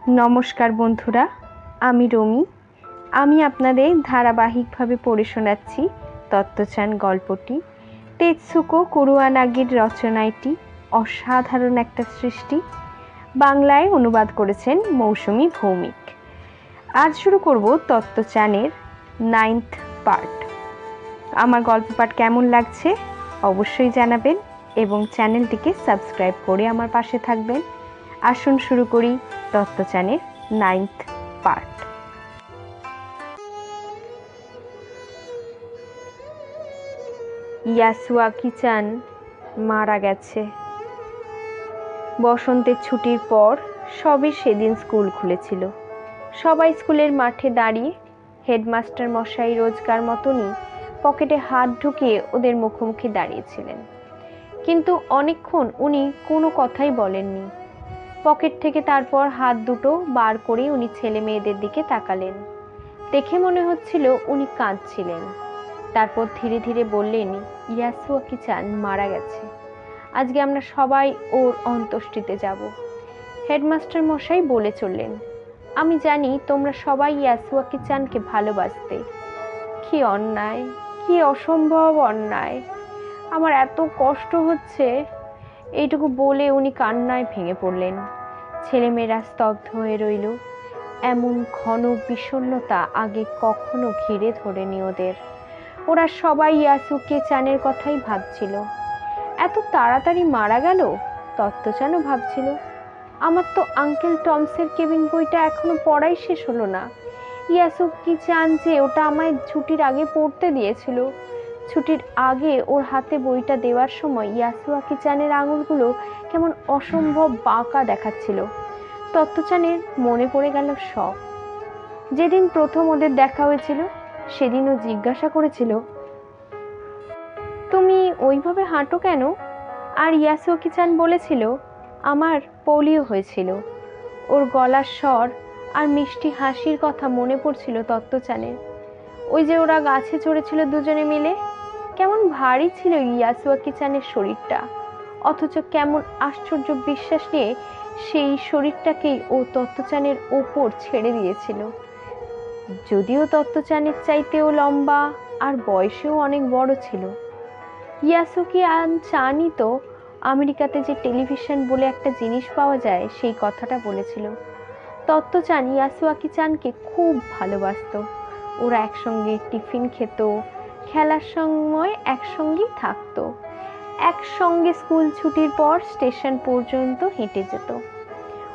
নমস্কার বন্ধুরা, আমি রমি। আমি আপনাদের ধারাবাহিকভাবে পড়ে শোনাচ্ছি তত্ত্বচান গল্পটি। তেতসুকো কুরুয়ানাগির রচনা। এটি অসাধারণ একটা সৃষ্টি। বাংলায় অনুবাদ করেছেন মৌসুমী ভৌমিক। আজ শুরু করব তত্ত্বচানের 9th পার্ট। আমার গল্প পাঠ কেমন লাগছে অবশ্যই জানাবেন এবং চ্যানেলটিকে সাবস্ক্রাইব করে আমার পাশে থাকবেন। আসুন শুরু করি তত্ত্বচানের 9th পার্ট। ইয়াসুয়াকি-চান মারা গেছে। বসন্তের ছুটির পর সবে সেদিন স্কুল খুলেছিল। সবাই স্কুলের মাঠে দাঁড়িয়ে হেডমাস্টার মশাই রোজকার মতনই পকেটে হাত ঢুকিয়ে ওদের মুখোমুখি দাঁড়িয়েছিলেন, কিন্তু অনেকক্ষণ উনি কোনো কথাই বলেননি। পকেট থেকে তারপর হাত দুটো বার করে উনি ছেলে মেয়েদের দিকে তাকালেন। দেখে মনে হচ্ছিল উনি কাঁদছিলেন। তারপর ধীরে ধীরে বললেন, ইয়াসুয়াকি-চান মারা গেছে। আজকে আমরা সবাই ওর অন্ত্যেষ্টিতে যাব। হেডমাস্টার মশাই বলে চললেন, আমি জানি তোমরা সবাই ইয়াসুয়াকি-চানকে ভালোবাসতে। কি অন্যায়, কি অসম্ভব অন্যায়! আমার এত কষ্ট হচ্ছে। এইটুকু বলে উনি কান্নায় ভেঙে পড়লেন। ছেলেমেয়েরা স্তব্ধ হয়ে রইল। এমন ঘন বিষণ্ণতা আগে কখনো ঘিরে ধরেনি ওদের। ওরা সবাই ইয়াসুয়াকি-চানের কথাই ভাবছিল। এত তাড়াতাড়ি মারা গেল, তত্ত্বচানও ভাবছিল। আমার তো আঙ্কেল টমসের কেবিন বইটা এখনো পড়াই শেষ হলো না। ইয়াসুয়াকি-চান যে ওটা আমায় ছুটির আগে পড়তে দিয়েছিল। ছুটির আগে ওর হাতে বইটা দেওয়ার সময় ইয়াসুয়াকি-চানের আঙুলগুলো কেমন অসম্ভব বাঁকা দেখাচ্ছিল। তত্ত্বচানের মনে পড়ে গেল সব। যেদিন প্রথম ওদের দেখা হয়েছিল সেদিন ও জিজ্ঞাসা করেছিল, তুমি ওইভাবে হাঁটো কেন? আর ইয়াসুয়াকি-চান বলেছিল, আমার পোলিও হয়েছিল। ওর গলার স্বর আর মিষ্টি হাসির কথা মনে পড়ছিল তত্ত্বচানের। ওই যে ওরা গাছে চড়েছিল দুজনে মিলে, কেমন ভারী ছিল ইয়াসুয়াকি-চানের শরীরটা, অথচ কেমন আশ্চর্য বিশ্বাস নিয়ে সেই শরীরটাকেই ও তত্ত্বচানের ওপর ছেড়ে দিয়েছিল। যদিও তত্ত্বচানের চাইতেও লম্বা আর বয়সেও অনেক বড় ছিল। ইয়াসুয়াকি-চানই তো আমেরিকাতে যে টেলিভিশন বলে একটা জিনিস পাওয়া যায় সেই কথাটা বলেছিল। তত্ত্বচান ইয়াসুয়াকি-চানকে খুব ভালোবাসত। ওরা একসঙ্গে টিফিন খেত, খেলার সময় একসঙ্গেই থাকতো, একসঙ্গে স্কুল ছুটির পর স্টেশন পর্যন্ত হেঁটে যেত।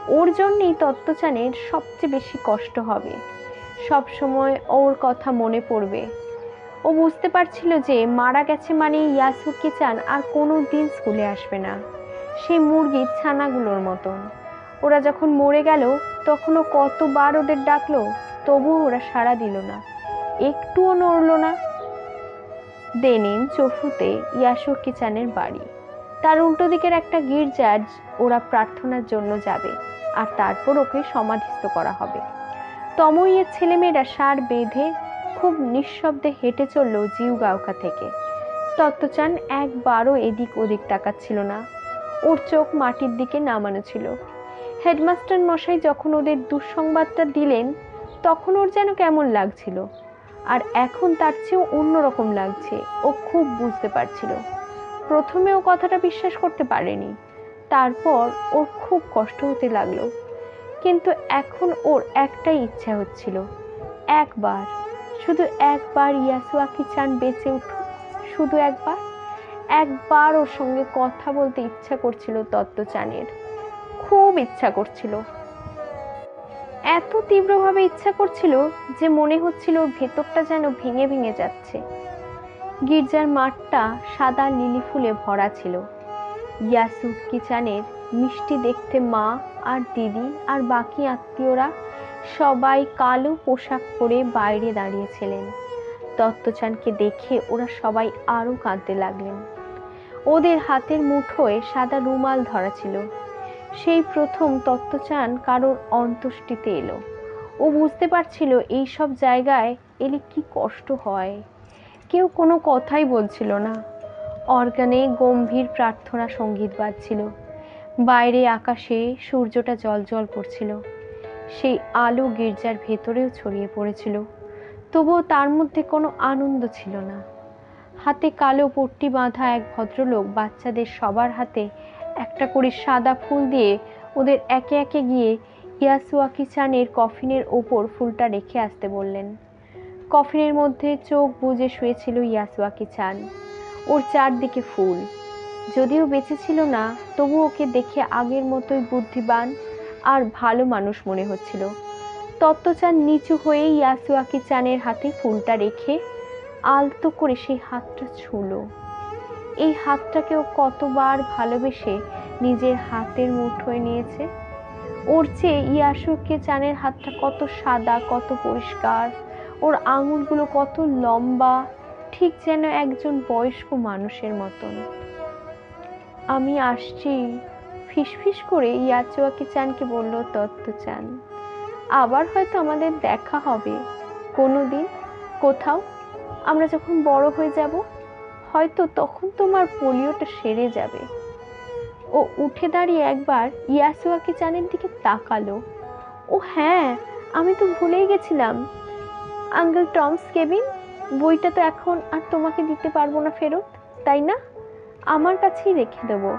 ওর জন্যই তত্ত্বচানের সবচেয়ে বেশি কষ্ট হবে। সব সময় ওর কথা মনে পড়বে। ও বুঝতে পারছিল যে মারা গেছে মানে ইয়াসুয়াকি-চান আর কোনো দিন স্কুলে আসবে না, সেই মুরগির ছানাগুলোর মতন। ওরা যখন মরে গেল তখনও কতবার ওদের ডাকলো, তবুও ওরা সাড়া দিল না, একটুও নড়ল না। দেনিন চফুতে ইয়াসুয়াকি-চানের বাড়ি। তার উল্টো দিকের একটা গির্জার ওরা প্রার্থনার জন্য যাবে, আর তারপর ওকে সমাধিস্থ করা হবে। তমইয়ের ছেলেমেয়েরা সার বেঁধে খুব নিঃশব্দে হেঁটে চলল জিউগাওকা থেকে। তত্ত্বচান একবারও এদিক ওদিক তাকাচ্ছিল না। ওর চোখ মাটির দিকে নামানো ছিল। হেডমাস্টার মশাই যখন ওদের দুঃসংবাদটা দিলেন তখন ওর যেন কেমন লাগছিল, আর এখন তার চেয়েও অন্যরকম লাগছে। ও খুব বুঝতে পারছিল। প্রথমে ও কথাটা বিশ্বাস করতে পারেনি, তারপর ওর খুব কষ্ট হতে লাগলো। কিন্তু এখন ওর একটাই ইচ্ছা হচ্ছিল, একবার, শুধু একবার ইয়াসুয়াকি-চান বেঁচে উঠুক। শুধু একবার, একবার ওর সঙ্গে কথা বলতে ইচ্ছা করছিল তত্ত্বচানের, খুব ইচ্ছা করছিল। এত তীব্রভাবে ইচ্ছা করছিল যে মনে হচ্ছিল ওর ভেতরটা যেন ভেঙে ভেঙে যাচ্ছে। গির্জার মাঠটা সাদা লিলি ফুলে ভরা ছিল। ইয়াসুয়াকি-চানের মিষ্টি দেখতে মা আর দিদি আর বাকি আত্মীয়রা সবাই কালো পোশাক পরে বাইরে দাঁড়িয়েছিলেন। তত্ত্বচানকে দেখে ওরা সবাই আরো কাঁদতে লাগলেন। ওদের হাতের মুঠোয় সাদা রুমাল ধরা ছিল। সেই প্রথম তত্ত্বচান কারোর অন্ত্যেষ্টিতে এলো। ও বুঝতে পারছিল এই সব জায়গায় এলে কি কষ্ট হয়। কেউ কোনো কথাই বলছিল না। অর্গানে গম্ভীর প্রার্থনা সঙ্গীত বাজছিল। বাইরে আকাশে সূর্যটা জ্বলজ্বল করছিল। সেই আলো গির্জার ভেতরেও ছড়িয়ে পড়েছিল, তবুও তার মধ্যে কোনো আনন্দ ছিল না। হাতে কালো পট্টি বাঁধা এক ভদ্রলোক বাচ্চাদের সবার হাতে একটা করে সাদা ফুল দিয়ে ওদের একে একে গিয়ে ইয়াসুয়াকি চানের কফিনের ওপর ফুলটা রেখে আসতে বললেন। কফিনের মধ্যে চোখ বুজে শুয়েছিল ইয়াসুয়াকি চান, ওর চারদিকে ফুল। যদিও বেঁচে ছিল না, তবু ওকে দেখে আগের মতোই বুদ্ধিমান আর ভালো মানুষ মনে হচ্ছিল। তত্ত্বচান নিচু হয়ে ইয়াসুয়াকি চানের হাতে ফুলটা রেখে আলতো করে সেই হাতটা ছুঁলো। এই হাতটাকেও কতবার ভালোবেসে নিজের হাতের মুঠোয় নিয়েছে। ওর চেয়ে ইয়াসুয়াকি চানের হাতটা কত সাদা, কত পরিষ্কার, ওর আঙুলগুলো কত লম্বা, ঠিক যেন একজন বয়স্ক মানুষের মতন। আমি আসছি, ফিসফিস করে ইয়াসুয়াকি চানকে বলল তত্ত্বচান। আবার হয়তো আমাদের দেখা হবে কোনো দিন, কোথাও। আমরা যখন বড় হয়ে যাব, হয়তো তখন তোমার পোলিওটা সেরে যাবে। ও উঠে দাঁড়িয়ে একবার ইয়াসুয়াকি চানের দিকে তাকালো। ও হ্যাঁ, আমি তো ভুলেই গেছিলাম। আঙ্কেল টমস কেবিন বইটা তো এখন আর তোমাকে দিতে পারবো না ফেরত, তাই না? আমার কাছেই রেখে দেবো,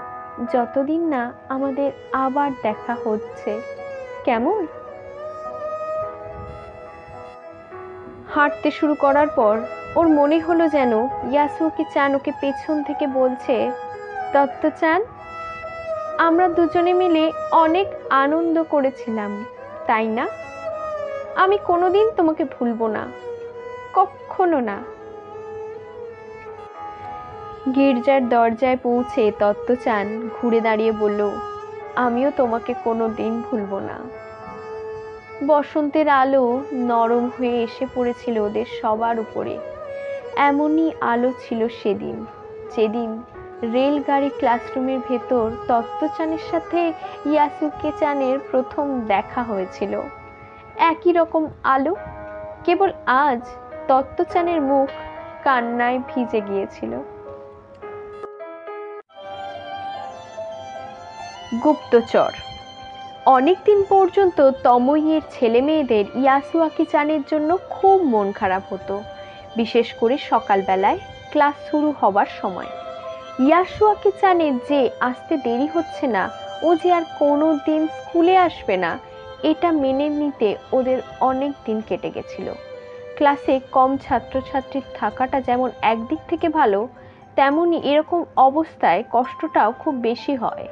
যতদিন না আমাদের আবার দেখা হচ্ছে, কেমন? হাঁটতে শুরু করার পর ওর মনে হলো যেন ইয়াসুয়াকি চান ওকে পেছন থেকে বলছে, তত্ত্বচান, আমরা দুজনে মিলে অনেক আনন্দ করেছিলাম, তাই না? আমি কোনোদিন তোমাকে ভুলবো না, কখনো না। গির্জার দরজায় পৌঁছে তত্ত্বচান ঘুরে দাঁড়িয়ে বলল, আমিও তোমাকে কোনোদিন ভুলবো না। বসন্তের আলো নরম হয়ে এসে পড়েছিল ওদের সবার উপরে। এমনই আলো ছিল সেদিন, যেদিন রেলগাড়ি ক্লাসরুমের ভেতর তত্ত্বচানের সাথে ইয়াসুয়াকি চানের প্রথম দেখা হয়েছিল। একই রকম আলো, কেবল আজ তত্ত্বচানের মুখ কান্নায় ভিজে গিয়েছিল। গুপ্তচর। অনেকদিন পর্যন্ত তমইয়ের ছেলে মেয়েদের ইয়াসুয়াকি চানের জন্য খুব মন খারাপ হতো, বিশেষ করে সকালবেলায় ক্লাস শুরু হবার সময়। ইয়াসুয়াকি চানের যে আসতে দেরি হচ্ছে না, ও যে আর কোনো দিন স্কুলে আসবে না, এটা মেনে নিতে ওদের অনেক দিন কেটে গেছিল। ক্লাসে কম ছাত্রছাত্রীর থাকাটা যেমন একদিক থেকে ভালো, তেমনি এরকম অবস্থায় কষ্টটাও খুব বেশি হয়।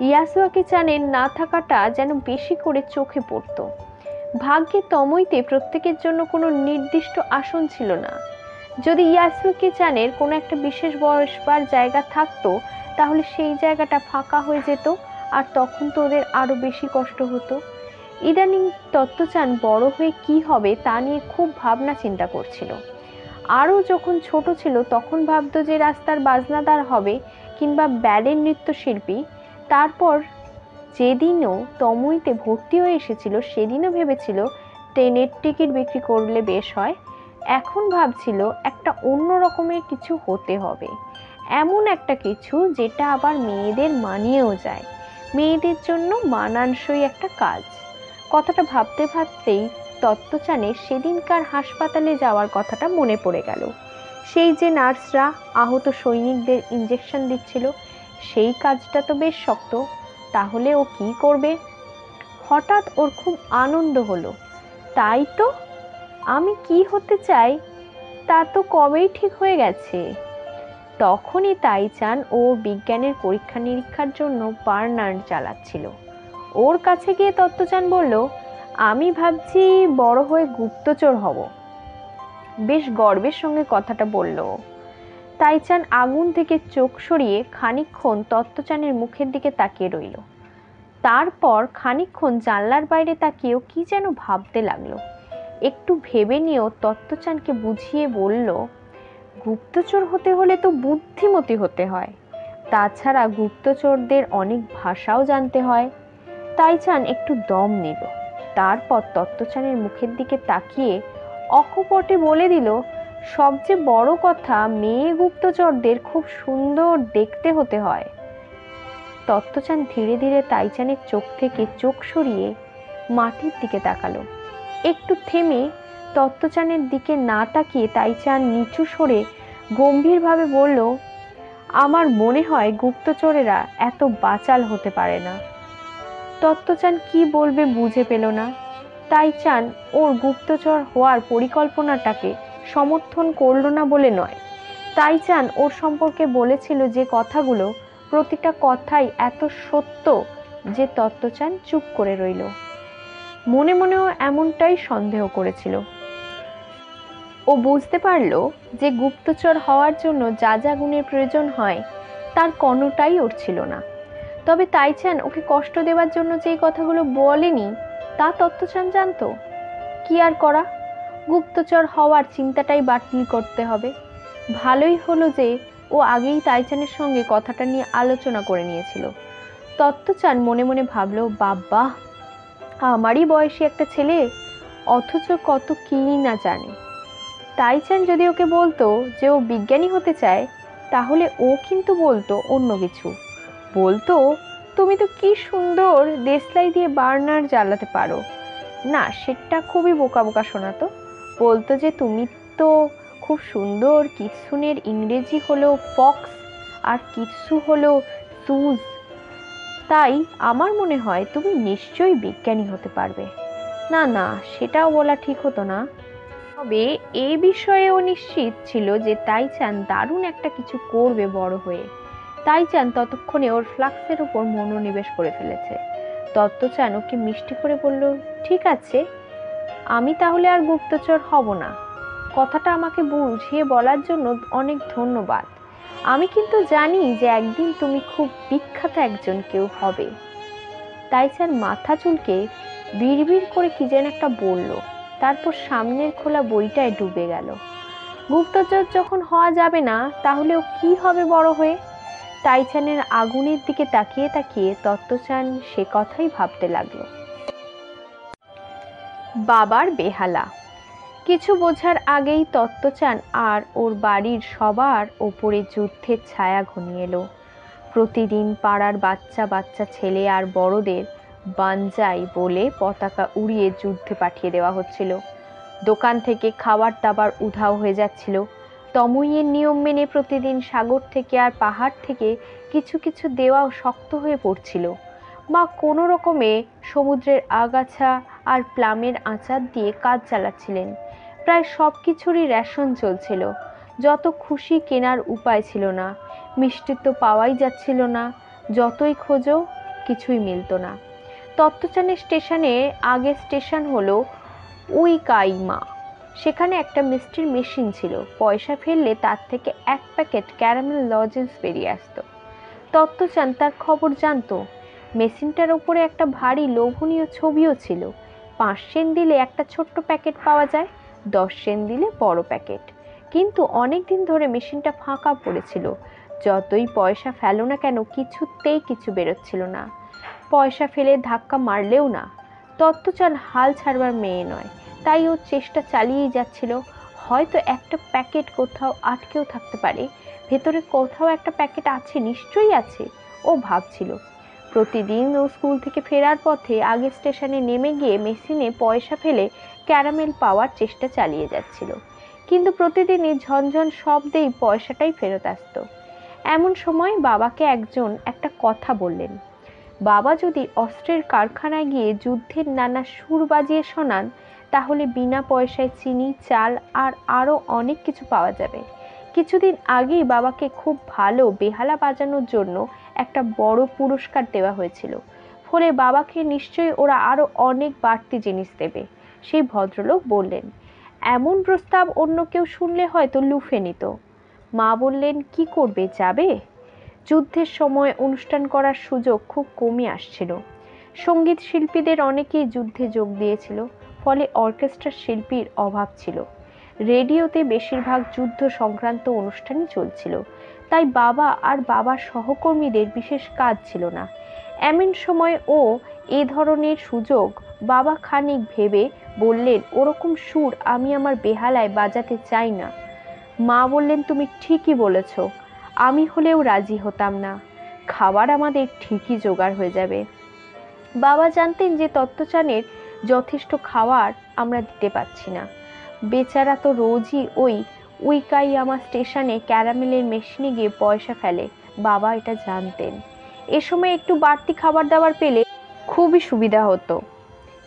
ইয়াসুয়াকি চানের না থাকাটা যেন বেশি করে চোখে পড়ত। ভাগ্যে তমইতে প্রত্যেকের জন্য কোনো নির্দিষ্ট আসন ছিল না। যদি ইয়াসুয়াকি চানের কোনো একটা বিশেষ বসবার জায়গা থাকতো, তাহলে সেই জায়গাটা ফাঁকা হয়ে যেত, আর তখন তো ওদের আরো বেশি কষ্ট হতো। ইদানিং তত্ত্বচান বড় হয়ে কি হবে তা নিয়ে খুব ভাবনা চিন্তা করছিল। আরও যখন ছোট ছিল তখন ভাবতো যে রাস্তার বাজনাদার হবে কিংবা ব্যালের নৃত্যশিল্পী। তারপর যেদিনও তমইতে ভর্তি হয়ে এসেছিল সেদিনও ভেবেছিল ট্রেনের টিকিট বিক্রি করলে বেশ হয়। এখন ভাবছিল একটা অন্য রকমের কিছু হতে হবে, এমন একটা কিছু যেটা আবার মেয়েদের মানিয়েও যায়, মেয়েদের জন্য মানানসই একটা কাজ। কথাটা ভাবতে ভাবতেই তত্ত্বচানের সেদিনকার হাসপাতালে যাওয়ার কথাটা মনে পড়ে গেল। সেই যে নার্সরা আহত সৈনিকদের ইঞ্জেকশন দিচ্ছিল, সেই কাজটা তো বেশ শক্ত। তাহলে ও কি করবে? হঠাৎ ওর খুব আনন্দ হলো। তাই তো, আমি কি হতে চাই তা তো কবেই ঠিক হয়ে গেছে। তখনই তাইচান ও বিজ্ঞানের পরীক্ষা নিরীক্ষার জন্য বার্নার্ড চালাচ্ছিল। ওর কাছে গিয়ে তত্ত্বচান বলল, আমি ভাবছি বড় হয়ে গুপ্তচর হব। বেশ গর্বের সঙ্গে কথাটা বলল। তাইচান আগুন থেকে চোখ সরিয়ে খানিকক্ষণ তত্ত্বচানের মুখের দিকে তাকিয়ে রইল। তারপর খানিকক্ষণ জানলার বাইরে তাকিয়েও কি যেন ভাবতে লাগলো। একটু ভেবে নিয়েও তত্ত্বচানকে বুঝিয়ে বলল, গুপ্তচর হতে হলে তো বুদ্ধিমতী হতে হয়, তাছাড়া গুপ্তচরদের অনেক ভাষাও জানতে হয়। তাইচান একটু দম নিল, তারপর তত্ত্বচানের মুখের দিকে তাকিয়ে অকপটে বলে দিল, সবচেয়ে বড় কথা, মেয়ে গুপ্তচরদের খুব সুন্দর দেখতে হতে হয়। তত্ত্বচান ধীরে ধীরে তাইচানের চোখ থেকে চোখ সরিয়ে মাটির দিকে তাকালো। একটু থেমে তত্ত্বচানের দিকে না তাকিয়ে তাইচান নিচু স্বরে গম্ভীরভাবে বলল, আমার মনে হয় গুপ্তচরেরা এত বাচাল হতে পারে না। তত্ত্বচান কি বলবে বুঝে পেল না। তাইচান ওর গুপ্তচর হওয়ার পরিকল্পনাটাকে সমর্থন করল না বলে নয়, তাইচান ওর সম্পর্কে বলেছিল যে কথাগুলো, প্রতিটা কথাই এত সত্য যে তত্ত্বচান চুপ করে রইল। মনে মনেও এমনটাই সন্দেহ করেছিল। ও বুঝতে পারল যে গুপ্তচর হওয়ার জন্য যা যা গুণের প্রয়োজন হয় তার কোনোটাই ওর ছিল না। তবে তাইচান ওকে কষ্ট দেওয়ার জন্য যে কথাগুলো বলেনি তা তত্ত্বচান জানতো। কি আর করা, গুপ্তচর হওয়ার চিন্তাটাই বাতিল করতে হবে। ভালোই হলো যে ও আগেই তাইচানের সঙ্গে কথাটা নিয়ে আলোচনা করে নিয়েছিল। তত্ত্বচান মনে মনে ভাবল, বাবা, আমারই বয়সী একটা ছেলে, অথচ কত কি না জানে। তাইচান যদি ওকে বলতো যে ও বিজ্ঞানী হতে চায়, তাহলে ও কিন্তু বলতো অন্য কিছু। বলতো, তুমি তো কি সুন্দর দেশলাই দিয়ে বার্নার জ্বালাতে পারো। না, সেটা খুবই বোকা বোকা শোনাতো। বলতো যে তুমি তো খুব সুন্দর কিটসুনের ইংরেজি হলো ফক্স আর কিটসু হলো সুজ, তাই আমার মনে হয় তুমি নিশ্চয়ই বিজ্ঞানী হতে পারবে। না না, সেটাও বলা ঠিক হতো না। তবে এই বিষয়েও নিশ্চিত ছিল যে তাইচান দারুণ একটা কিছু করবে বড় হয়ে। তাইচান ততক্ষণে ওর ফ্লাক্সের উপর মনোনিবেশ করে ফেলেছে। তত্ত্বচান ওকে মিষ্টি করে বলল, ঠিক আছে, আমি তাহলে আর গুপ্তচর হব না। কথাটা আমাকে বুঝিয়ে বলার জন্য অনেক ধন্যবাদ। আমি কিন্তু জানি যে একদিন তুমি খুব বিখ্যাত একজন কেউ হবে। তাইচান মাথা চুলকে বিড়বিড় করে কি যেন একটা বলল, তারপর সামনের খোলা বইটায় ডুবে গেল। গুপ্তচর যখন হওয়া যাবে না, তাহলেও কি হবে বড় হয়ে? তাইচানের আগুনের দিকে তাকিয়ে তাকিয়ে তত্ত্বচান সে কথাই ভাবতে লাগলো। বাবার বেহালা। কিছু বোঝার আগেই তত্ত্বচান আর ওর বাড়ির সবার ওপরে যুদ্ধের ছায়া ঘনিয়ে এলো। প্রতিদিন পাড়ার বাচ্চা বাচ্চা ছেলে আর বড়দের বানজাই বলে পতাকা উড়িয়ে যুদ্ধে পাঠিয়ে দেওয়া হচ্ছিল। দোকান থেকে খাবার দাবার উধাও হয়ে যাচ্ছিল। তমুইয়ের নিয়ম মেনে প্রতিদিন সাগর থেকে আর পাহাড় থেকে কিছু কিছু দেওয়াও শক্ত হয়ে পড়ছিল। মা কোনো রকমে সমুদ্রের আগাছা আর প্লামের আচার দিয়ে কাজ চালাচ্ছিলেন। প্রায় সব কিছুরই রেশন চলছিল। যত খুশি কেনার উপায় ছিল না। মিষ্টি তো পাওয়াই যাচ্ছিল না, যতই খোঁজো কিছুই মিলত না। তত্ত্বচানের স্টেশনে আগে স্টেশন হলো উইকাইমা। সেখানে একটা মিষ্টির মেশিন ছিল। পয়সা ফেললে তার থেকে এক প্যাকেট ক্যারামেল লজেন্স বেরিয়ে আসতো। তত্ত্বচান তার খবর জানতো। মেশিনটার উপরে একটা ভারী লোভনীয় ছবিও ছিল। 5 সেন দিলে একটা ছোট্ট প্যাকেট পাওয়া যায়, 10 সেন দিলে বড় প্যাকেট। কিন্তু অনেক দিন ধরে মেশিনটা ফাঁকা পড়েছিল। যতই পয়সা ফেলো না কেন, কিছুতেই কিছু বেরোচ্ছিল না। পয়সা ফেলে ধাক্কা মারলেও না। তত্ত্বচান হাল ছাড়বার মেয়ে নয়, তাই ও চেষ্টা চালিয়েই যাচ্ছিল। হয়তো একটা প্যাকেট কোথাও আটকেও থাকতে পারে, ভেতরে কোথাও একটা প্যাকেট আছে, নিশ্চয়ই আছে, ও ভাবছিল। প্রতিদিন ও স্কুল থেকে ফেরার পথে আগে স্টেশনে নেমে গিয়ে মেশিনে পয়সা ফেলে ক্যারামেল পাওয়ার চেষ্টা চালিয়ে যাচ্ছিল। কিন্তু প্রতিদিনই ঝনঝন শব্দেই পয়সাটাই ফেরত আসতো। এমন সময় বাবাকে একজন একটা কথা বললেন। বাবা যদি অস্ত্রের কারখানায় গিয়ে যুদ্ধের নানা সুর বাজিয়ে শোনান, তাহলে বিনা পয়সায় চিনি, চাল আর আরও অনেক কিছু পাওয়া যাবে। কিছুদিন আগেই বাবাকে খুব ভালো বেহালা বাজানোর জন্য একটা বড় পুরস্কার দেওয়া হয়েছিল। ফলে বাবাকে নিশ্চয়ই ওরা আরও অনেক বাড়তি জিনিস দেবে। সেই ভদ্রলোক বললেন। এমন প্রস্তাব অন্য কেউ শুনলে হয়তো লুফে নিত। মা বললেন, কি করবে, যাবে? যুদ্ধের সময় অনুষ্ঠান করার সুযোগ খুব কমই আসছিল। সঙ্গীত শিল্পীদের অনেকেই যুদ্ধে যোগ দিয়েছিল, ফলে অর্কেস্ট্রার শিল্পীর অভাব ছিল। রেডিওতে বেশিরভাগ যুদ্ধ সংক্রান্ত অনুষ্ঠানই চলছিল, তাই বাবা আর বাবার সহকর্মীদের বিশেষ কাজ ছিল না। এমন সময় ও এ ধরনের সুযোগ বাবা খানিক ভেবে বললেন, ওরকম সুর আমি আমার বেহালায় বাজাতে চাই না। মা বললেন, তুমি ঠিকই বলেছ, আমি হলেও রাজি হতাম না। খাবার আমাদের ঠিকই জোগাড় হয়ে যাবে। বাবা জানতেন যে তত্ত্বচানের যথেষ্ট খাবার আমরা দিতে পারছি না। বেচারা তো রোজই ওই উইকাইয়ামা স্টেশনে ক্যারামেলের মেশিনে গিয়ে পয়সা ফেলে। বাবা এটা জানতেন। এ সময় একটু বাড়তি খাবার দাবার পেলে খুবই সুবিধা হতো।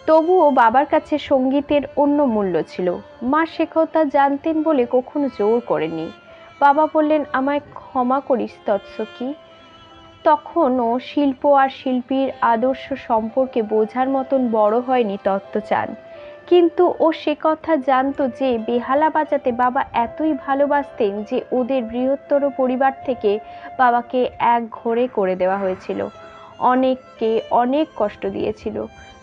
তবুও বাবার কাছে সঙ্গীতের অন্য মূল্য ছিল। মা সে কথা জানতেন বলে কখনো জোর করেননি। বাবা বললেন, আমায় ক্ষমা করিস তৎসখী। তখনও শিল্প আর শিল্পীর আদর্শ সম্পর্কে বোঝার মতন বড় হয়নি তত্ত্বচান। কিন্তু ও সে কথা জানতো যে বেহালা বাজাতে বাবা এতই ভালোবাসতেন যে ওদের বৃহত্তর পরিবার থেকে বাবাকে এক ঘরে করে দেওয়া হয়েছিল। অনেককে অনেক কষ্ট দিয়েছিল,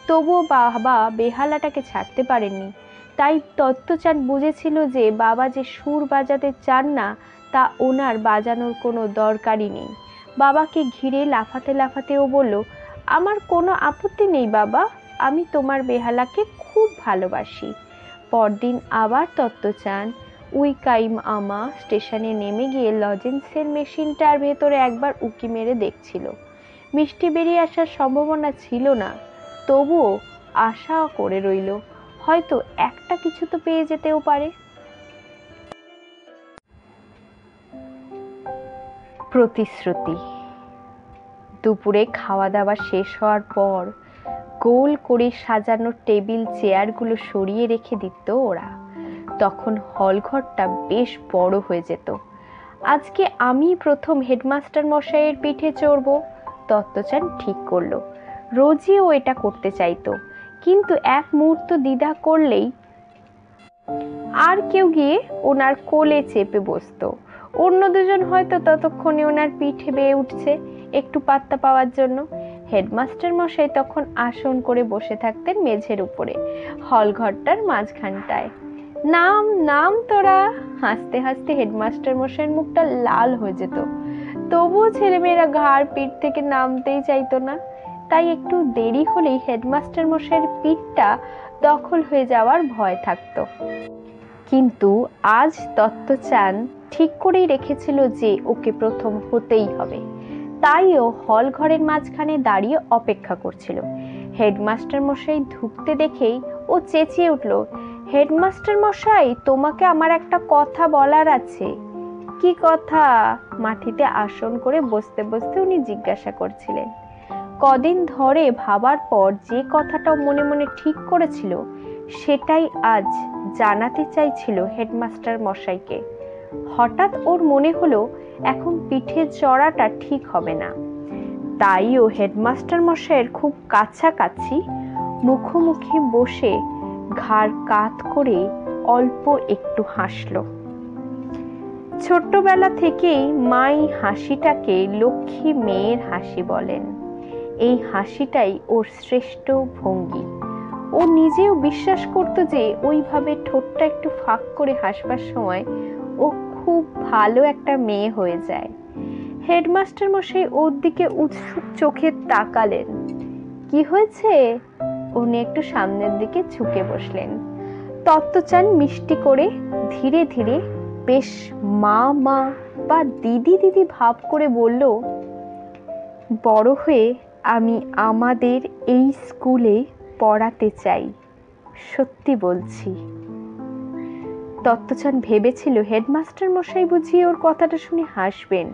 তবুও বাবা বেহালাটাকে ছাড়তে পারেননি। তাই তত্ত্বচান বুঝেছিল যে বাবা যে সুর বাজাতে চান না তা ওনার বাজানোর কোনো দরকারই নেই। বাবাকে ঘিরে লাফাতে লাফাতে ও বলল, আমার কোনো আপত্তি নেই বাবা, আমি তোমার বেহালাকে খুব ভালোবাসি। পরদিন আবার তত্ত্বচান উইকাইয়ামা স্টেশনে নেমে গিয়ে লজেন্সের মেশিনটার ভেতরে একবার উঁকি মেরে দেখছিল। মিষ্টি বেরিয়ে আসার সম্ভাবনা ছিল না, তবুও আশা করে রইল, হয়তো একটা কিছু তো পেয়ে যেতেও পারে। প্রতিশ্রুতি। দুপুরে খাওয়া দাওয়া শেষ হওয়ার পর গোল করে সাজানো টেবিল চেয়ারগুলো সরিয়ে রেখে দিত ওরা। তখন হলঘরটা বেশ বড় হয়ে যেত। আজকে আমি প্রথম হেডমাস্টার মশাইয়ের পিঠে চড়ব, তত্ত্বচান ঠিক করলো। রোজই ও এটা করতে চাইতো, কিন্তু এক মুহূর্ত দ্বিধা করলেই আর কেউ গিয়ে ওনার কোলে চেপে বসতো। অন্য দুজন হয়তো ততক্ষণে ওনার পিঠে বেয়ে উঠছে একটু পাত্তা পাওয়ার জন্য। হেডমাস্টার মশাই তখন আসন করে বসে থাকতেন মেঝের উপরে, হলঘরটার মাঝখানটায়। নাম নাম তোরা। হাসতে হাসতে হেডমাস্টার মশাইয়ের মুখটা লাল হয়ে যেত, তবুও ছেলেমেয়েরা ঘাড় পিঠ থেকে নামতেই চাইতো না। তাই একটু দেরি হলেই হেডমাস্টার মশাইয়ের পিঠটা দখল হয়ে যাওয়ার ভয় থাকতো। কিন্তু আজ তত্ত্বচান ঠিক করেই রেখেছিল যে ওকে প্রথম হতেই হবে। তাই ও হল ঘরের মাঝখানে দাঁড়িয়ে অপেক্ষা করছিল। হেডমাস্টার মশাই ঢুকতে দেখেই ও চেঁচিয়ে উঠল, হেডমাস্টার মশাই, তোমাকে আমার একটা কথা বলার আছে। কি কথা? মাটিতে আসন করে বসতে বসতে উনি জিজ্ঞাসা করছিলেন। কদিন ধরে ভাবার পর যে কথাটা মনে মনে ঠিক করেছিল সেটাই আজ জানাতে চাইছিল হেডমাস্টার মশাইকে। হঠাৎ ওর মনে হলো এখন পিঠে চড়াটা ঠিক হবে না। তাই ও হেডমাস্টার মশাইয়ের খুব কাছাকাছি মুখোমুখি বসে ঘাড় কাত করে অল্প একটু হাসলো। ছোট্টবেলা থেকেই মাই হাসিটাকে লক্ষ্মী মেয়ের হাসি বলেন। এই হাসিটাই ওর শ্রেষ্ঠ ভঙ্গি। ও নিজেও বিশ্বাস করতো যে ওইভাবে ঠোঁটটা একটু ফাঁক করে হাসবার সময় ও খুব ভালো একটা মেয়ে হয়ে যায়। হেডমাস্টার মশাই ওর দিকে উৎসুক চোখে তাকালেন। কি হয়েছে? উনি একটু সামনের দিকে ঝুঁকে বসলেন। তত্ত্বচান মিষ্টি করে ধীরে ধীরে বেশ মা মা বা দিদি দিদি ভাব করে বলল, বড় হয়ে আমি আমাদের এই স্কুলে পড়াতে চাই, সত্যি বলছি। তত্ত্বচান ভেবেছিল হেডমাস্টার মশাই বুঝিয়ে ওর কথাটা শুনে হাসবেন,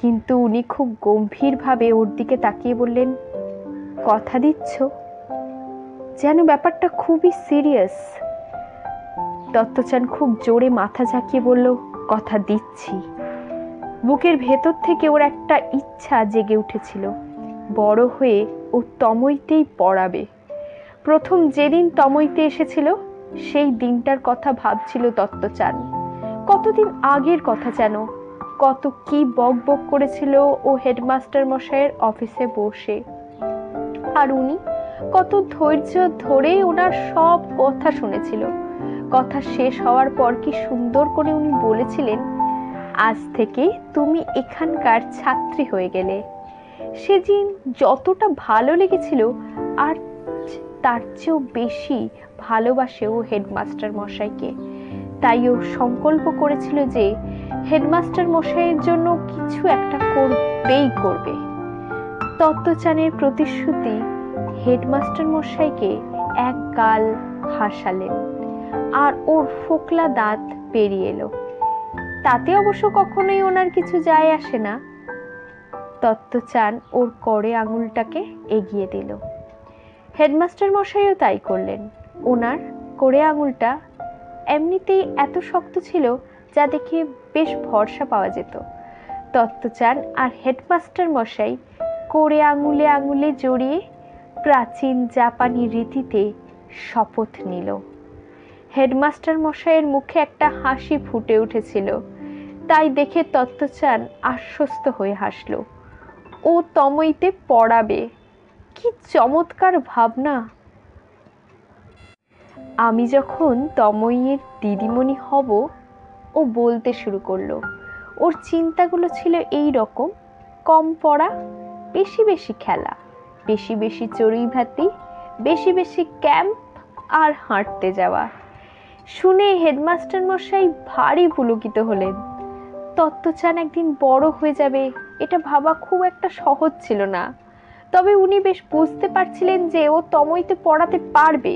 কিন্তু উনি খুব গম্ভীরভাবে ওর দিকে তাকিয়ে বললেন, কথা দিচ্ছ? যেন ব্যাপারটা খুবই সিরিয়াস। তত্ত্বচান খুব জোরে মাথা ঝাঁকিয়ে বলল, কথা দিচ্ছি। বুকের ভেতর থেকে ওর একটা ইচ্ছা জেগে উঠেছিল, বড় হয়ে ও তমইতেই পড়াবে। প্রথম যেদিন তমইতে এসেছিল সেই দিনটার কথা ভাবছিল তত্ত্বচান। কতদিন আগের কথা যেন, কত কি বক বক করেছিল ও হেডমাস্টার মশাইয়ের অফিসে বসে, আর উনি কত ধৈর্য ধরে ওনার সব কথা শুনেছিল। কথা শেষ হওয়ার পর কি সুন্দর করে উনি বলেছিলেন, আজ থেকে তুমি এখানকার ছাত্রী হয়ে গেলে। সেদিন যতটা ভালো লেগেছিল আর তার চেয়েও বেশি ভালোবাসে ও হেডমাস্টার মশাইকে। তাই ও সংকল্প করেছিল যে হেডমাস্টার মশাইয়ের জন্য কিছু একটা করবেই করবে। তত্ত্বচানের প্রতিশ্রুতি হেডমাস্টার মশাইকে এক গাল হাসালেন আর ওর ফোকলা দাঁত বেরিয়ে এলো। তাতে অবশ্য কখনোই ওনার কিছু যায় আসে না। তত্ত্বচান ওর কড়ে আঙুলটাকে এগিয়ে দিল। হেডমাস্টার মশাইও তাই করলেন। ওনার কড়ে আঙুলটা এমনিতেই এত শক্ত ছিল যা দেখে বেশ ভরসা পাওয়া যেত। তত্ত্বচান আর হেডমাস্টার মশাই কড়ে আঙুলে আঙুলে জড়িয়ে প্রাচীন জাপানি রীতিতে শপথ নিল। হেডমাস্টার মশাইয়ের মুখে একটা হাসি ফুটে উঠেছিল। তাই দেখে তত্ত্বচান আশ্বস্ত হয়ে হাসল। ও তমইতে পড়াবে, কি চমৎকার ভাবনা। আমি যখন তমইয়ের দিদিমণি হব, ও বলতে শুরু করলো। ওর চিন্তাগুলো ছিল এই রকম: কম পড়া, বেশি বেশি খেলা, বেশি বেশি চড়ুই ভাতি, বেশি বেশি ক্যাম্প আর হাঁটতে যাওয়া। শুনে হেডমাস্টার মশাই ভারী পুলকিত হলেন। তত্ত্বচান একদিন বড় হয়ে যাবে এটা ভাবা খুব একটা সহজ ছিল না। তবে উনি বেশ বুঝতে পারছিলেন যে ও তমইতে পড়াতে পারবে।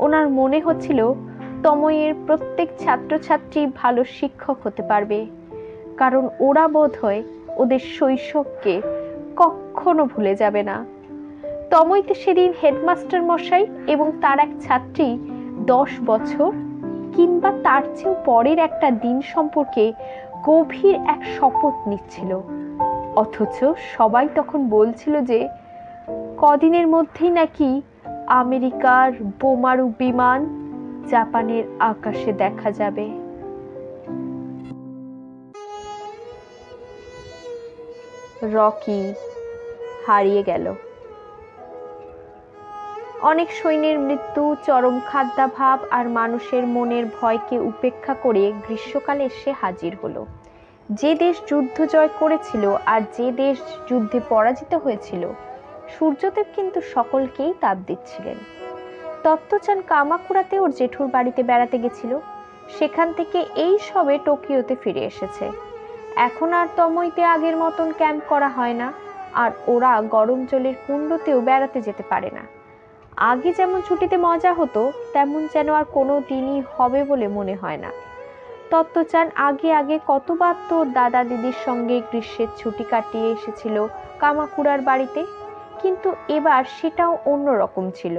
ওনার মনে হচ্ছিল তমইয়ের প্রত্যেক ছাত্রছাত্রী ভালো শিক্ষক হতে পারবে, কারণ ওরা বোধ হয় ওদের শৈশবকে কখনো ভুলে যাবে না। তমইতে সেদিন হেডমাস্টার মশাই এবং তার এক ছাত্রী 10 বছর কিংবা তার চেয়েও পরের একটা দিন সম্পর্কে গভীর এক শপথ নিচ্ছিল। অথচ সবাই তখন বলছিল যে কদিনের মধ্যেই নাকি আমেরিকার বোমারু বিমান জাপানের আকাশে দেখা যাবে। রকি হারিয়ে গেল। অনেক সৈন্যের মৃত্যু, চরম খাদ্যাভাব আর মানুষের মনের ভয়কে উপেক্ষা করে গ্রীষ্মকালে এসে হাজির হলো। যে দেশ যুদ্ধ জয় করেছিল আর যে দেশ যুদ্ধে পরাজিত হয়েছিল, সূর্যদেব কিন্তু সকলকেই তাপ দিচ্ছিলেন। তত্ত্বচান কামাকুরাতে ওর জেঠুর বাড়িতে বেড়াতে গেছিল। সেখান থেকে এই সবে টোকিওতে ফিরে এসেছে। এখন আর তমইতে আগের মতন ক্যাম্প করা হয় না, আর ওরা গরম জলের কুণ্ডতেও বেড়াতে যেতে পারে না। আগে যেমন ছুটিতে মজা হতো, তেমন যেন আর কোনো দিনই হবে বলে মনে হয় না। তত্ত্বচান আগে আগে কতবার তো দাদা দিদির সঙ্গে গ্রীষ্মের ছুটি কাটিয়ে এসেছিল কামাকুরার বাড়িতে, কিন্তু এবার সেটাও অন্যরকম ছিল।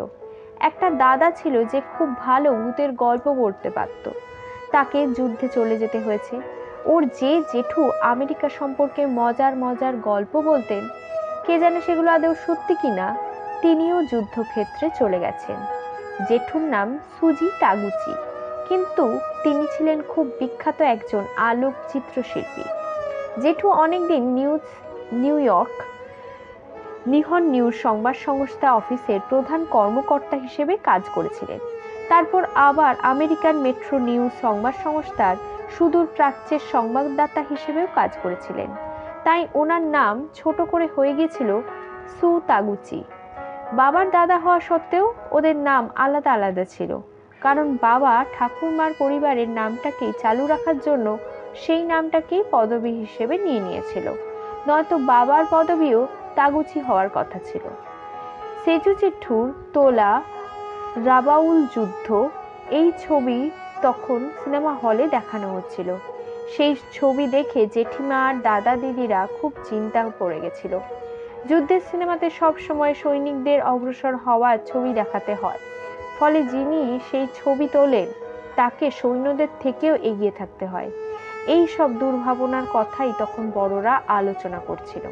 একটা দাদা ছিল যে খুব ভালো ভূতের গল্প বলতে পারত। তাকে যুদ্ধে চলে যেতে হয়েছে। ওর যে জেঠু আমেরিকা সম্পর্কে মজার মজার গল্প বলতেন, কে জানে সেগুলো আদৌ সত্যি কিনা, তিনিও যুদ্ধক্ষেত্রে চলে গেছেন। জেঠুর নাম সুজি তাগুচি, কিন্তু তিনি ছিলেন খুব বিখ্যাত একজন আলোক চিত্রশিল্পী। জেঠু অনেকদিন নিউ ইয়র্ক নিহন নিউজ সংবাদ সংস্থা অফিসের প্রধান কর্মকর্তা হিসেবে কাজ করেছিলেন। তারপর আবার আমেরিকান মেট্রো নিউজ সংবাদ সংস্থার সুদূর প্রাচ্যের সংবাদদাতা হিসেবেও কাজ করেছিলেন। তাই ওনার নাম ছোট করে হয়ে গিয়েছিল সু তাগুচি। বাবার দাদা হওয়া সত্ত্বেও ওদের নাম আলাদা আলাদা ছিল, কারণ বাবা ঠাকুরমার পরিবারের নামটাকেই চালু রাখার জন্য সেই নামটাকেই পদবী হিসেবে নিয়ে নিয়েছিল। নয়তো বাবার পদবীও তাগুচি হওয়ার কথা ছিল। সেজু জেঠুর তোলা রাবাউল যুদ্ধ, এই ছবি তখন সিনেমা হলে দেখানো হচ্ছিল। সেই ছবি দেখে জেঠিমা আর দাদা দিদিরা খুব চিন্তা পড়ে গেছিল। যুদ্ধের সিনেমাতে সব সময় সৈনিকদের অগ্রসর হওয়ার ছবি দেখাতে হয়, ফলে যিনি সেই ছবি তোলেন তাকে সৈন্যদের থেকেও এগিয়ে থাকতে হয়। এই সব দুর্ভাবনার কথাই তখন বড়রা আলোচনা করছিল।